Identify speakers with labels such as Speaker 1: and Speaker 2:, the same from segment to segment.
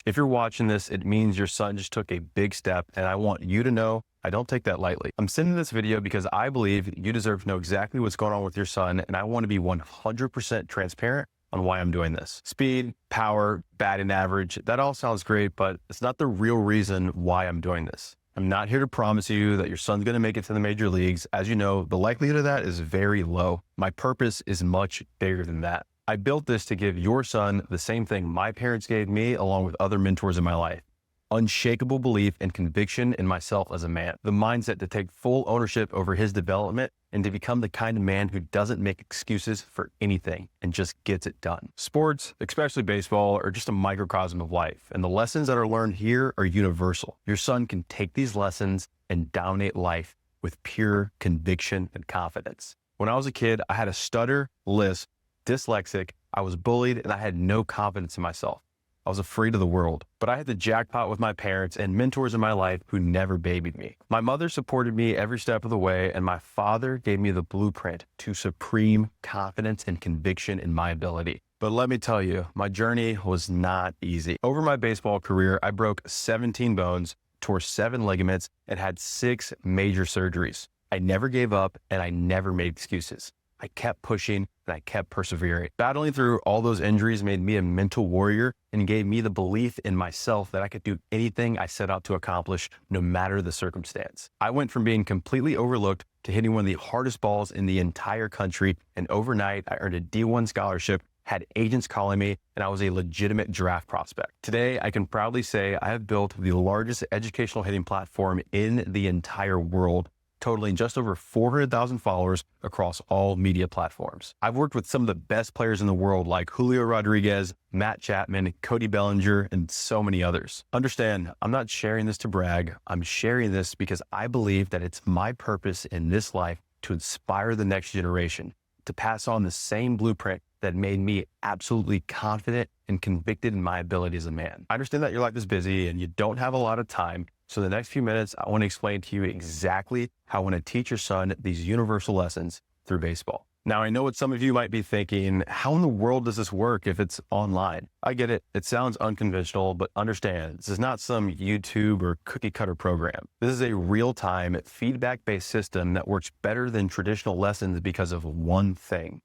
Speaker 1: If you're watching this, it means your son just took a big step, and I want you to know I don't take that lightly. I'm sending this video because I believe you deserve to know exactly what's going on with your son, and I want to be 100% transparent on why I'm doing this. Speed, power, batting average, that all sounds great, but it's not the real reason why I'm doing this. I'm not here to promise you that your son's going to make it to the major leagues. As you know, the likelihood of that is very low. My purpose is much bigger than that. I built this to give your son the same thing my parents gave me, along with other mentors in my life. Unshakable belief and conviction in myself as a man. The mindset to take full ownership over his development and to become the kind of man who doesn't make excuses for anything and just gets it done. Sports, especially baseball, are just a microcosm of life, and the lessons that are learned here are universal. Your son can take these lessons and dominate life with pure conviction and confidence. When I was a kid, I had a stutter, lisp, dyslexic, I was bullied, and I had no confidence in myself. I was afraid of the world, but I had the jackpot with my parents and mentors in my life who never babied me. My mother supported me every step of the way, and my father gave me the blueprint to supreme confidence and conviction in my ability. But let me tell you, my journey was not easy. Over my baseball career, I broke 17 bones, tore 7 ligaments, and had 6 major surgeries. I never gave up, and I never made excuses. I kept pushing and I kept persevering. Battling through all those injuries made me a mental warrior and gave me the belief in myself that I could do anything I set out to accomplish, no matter the circumstance. I went from being completely overlooked to hitting one of the hardest balls in the entire country, and overnight I earned a D1 scholarship, had agents calling me, and I was a legitimate draft prospect. Today, I can proudly say I have built the largest educational hitting platform in the entire world, totaling just over 400,000 followers across all media platforms. I've worked with some of the best players in the world like Julio Rodriguez, Matt Chapman, Cody Bellinger, and so many others. Understand, I'm not sharing this to brag. I'm sharing this because I believe that it's my purpose in this life to inspire the next generation, to pass on the same blueprint that made me absolutely confident and convicted in my ability as a man. I understand that your life is busy and you don't have a lot of time. So the next few minutes, I want to explain to you exactly how I want to teach your son these universal lessons through baseball. Now, I know what some of you might be thinking, how in the world does this work if it's online? I get it. It sounds unconventional, but understand, this is not some YouTube or cookie cutter program. This is a real-time feedback-based system that works better than traditional lessons because of one thing: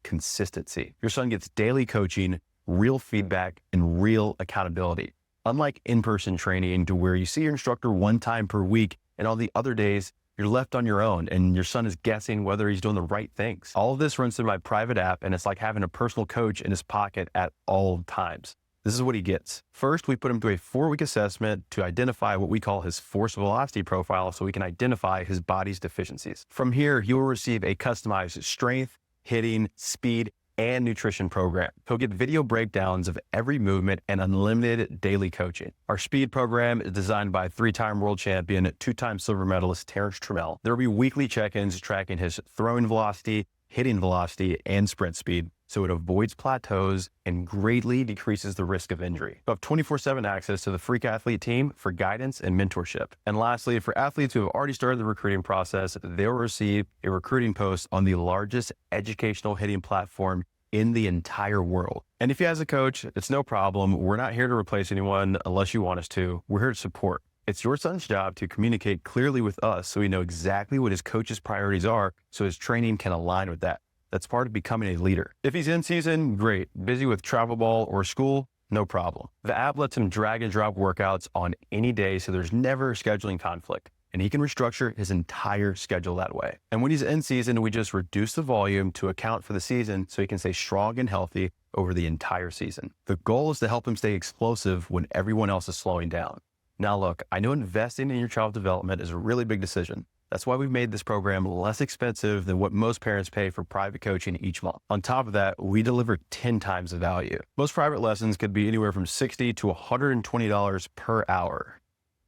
Speaker 1: consistency. Your son gets daily coaching, real feedback, and real accountability. Unlike in-person training, to where you see your instructor one time per week and all the other days you're left on your own and your son is guessing whether he's doing the right things. All of this runs through my private app, and it's like having a personal coach in his pocket at all times. This is what he gets. First, we put him through a 4-week assessment to identify what we call his force velocity profile so we can identify his body's deficiencies. From here, he will receive a customized strength, hitting, speed, and nutrition program. He'll get video breakdowns of every movement and unlimited daily coaching. Our speed program is designed by 3-time world champion, 2-time silver medalist Terrence Trammell. There will be weekly check-ins tracking his throwing velocity, hitting velocity, and sprint speed, so it avoids plateaus and greatly decreases the risk of injury. You'll have 24/7 access to the Freak Athlete team for guidance and mentorship. And lastly, for athletes who have already started the recruiting process, they'll receive a recruiting post on the largest educational hitting platform in the entire world. And if you as a coach, it's no problem. We're not here to replace anyone unless you want us to. We're here to support. It's your son's job to communicate clearly with us so we know exactly what his coach's priorities are so his training can align with that. That's part of becoming a leader. If he's in season, great. Busy with travel ball or school, no problem. The app lets him drag and drop workouts on any day, so there's never a scheduling conflict, and he can restructure his entire schedule that way. And when he's in season, we just reduce the volume to account for the season so he can stay strong and healthy over the entire season. The goal is to help him stay explosive when everyone else is slowing down. Now look, I know investing in your child's development is a really big decision. That's why we've made this program less expensive than what most parents pay for private coaching each month. On top of that, we deliver 10 times the value. Most private lessons could be anywhere from $60 to $120 per hour.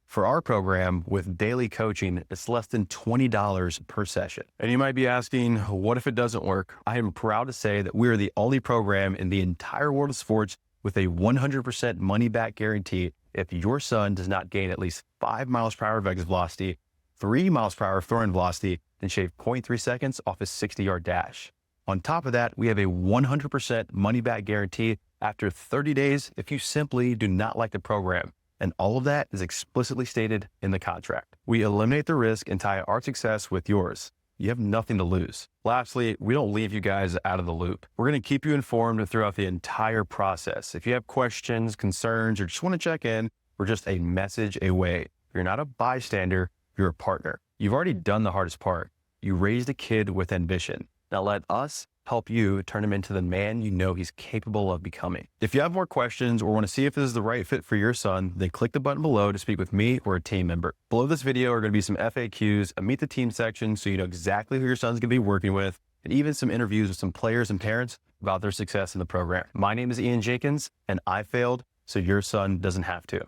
Speaker 1: For our program, with daily coaching, it's less than $20 per session. And you might be asking, what if it doesn't work? I am proud to say that we are the only program in the entire world of sports with a 100% money-back guarantee if your son does not gain at least 5 miles per hour of exit velocity, 3 miles per hour of throwing velocity, then shave 0.3 seconds off his 60-yard dash. On top of that, we have a 100% money-back guarantee after 30 days if you simply do not like the program. And all of that is explicitly stated in the contract. We eliminate the risk and tie our success with yours. You have nothing to lose. Lastly, we don't leave you guys out of the loop. We're going to keep you informed throughout the entire process. If you have questions, concerns, or just want to check in, we're just a message away. You're not a bystander, you're a partner. You've already done the hardest part. You raised a kid with ambition. Now let us help you turn him into the man you know he's capable of becoming. If you have more questions or want to see if this is the right fit for your son, then click the button below to speak with me or a team member. Below this video are going to be some FAQs, a meet the team section so you know exactly who your son's going to be working with, and even some interviews with some players and parents about their success in the program. My name is Ian Jenkins, and I failed so your son doesn't have to.